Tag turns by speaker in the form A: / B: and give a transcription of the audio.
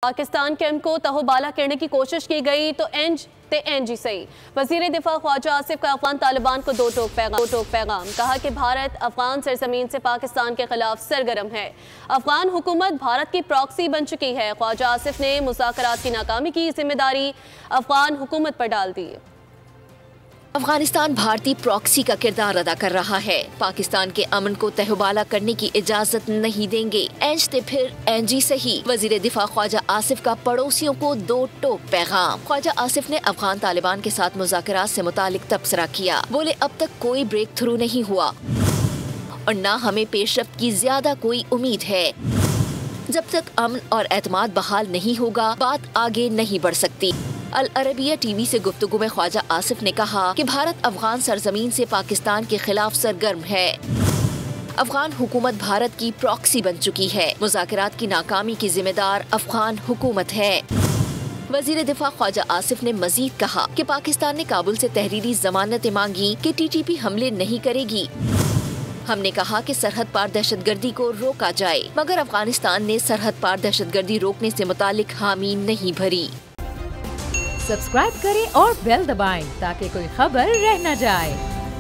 A: Pakistan camp को तहोबाला करने की कोशिश की गई तो एनजी सही। वजीर दिफा ख्वाजा आसिफ का अफगान तालिबान को दो टोक पैगाम। कहा कि भारत अफगान सरजमीन से पाकिस्तान के खिलाफ सरगर्म है। अफगान हुकूमत भारत की प्रॉक्सी बन चुकी है। ख्वाजा आसिफ ने मुज़ाकरात की नाकामी की जिम्मेदारी अफगान हुकूमत पर डाल दी।
B: अफगानिस्तान भारतीय प्रॉक्सी का किरदार अदा कर रहा है। पाकिस्तान के अमन को तहबाला करने की इजाजत नहीं देंगे। एंज ते फिर एनजी सही। वजीर दिफा ख्वाजा आसिफ का पड़ोसियों को दो टोक पैगाम। ख्वाजा आसिफ ने अफगान तालिबान के साथ मुज़ाकरात से मुतालिक तबसरा किया। बोले अब तक कोई ब्रेक थ्रू नहीं हुआ और न हमें पेशरफ्त की ज्यादा कोई उम्मीद है। जब तक अमन और एतमाद बहाल नहीं होगा बात आगे नहीं बढ़ सकती। अल अरबिया टीवी से गुफ्तगू में ख्वाजा आसिफ ने कहा कि भारत अफगान सरजमीन से पाकिस्तान के खिलाफ सरगर्म है। अफगान हुकूमत भारत की प्रॉक्सी बन चुकी है। मुज़ाकरात की नाकामी की जिम्मेदार अफगान हुकूमत है। वजीर दिफा ख्वाजा आसिफ ने मजीद कहा कि पाकिस्तान ने काबुल से तहरीरी जमानतें मांगी कि टीटीपी हमले नहीं करेगी। हमने कहा कि सरहद पार दहशतगर्दी को रोका जाए, मगर अफगानिस्तान ने सरहद पार दहशतगर्दी रोकने से मुतालिक हामी नहीं भरी।
C: सब्सक्राइब करें और बेल दबाएं ताकि कोई खबर रह न जाए।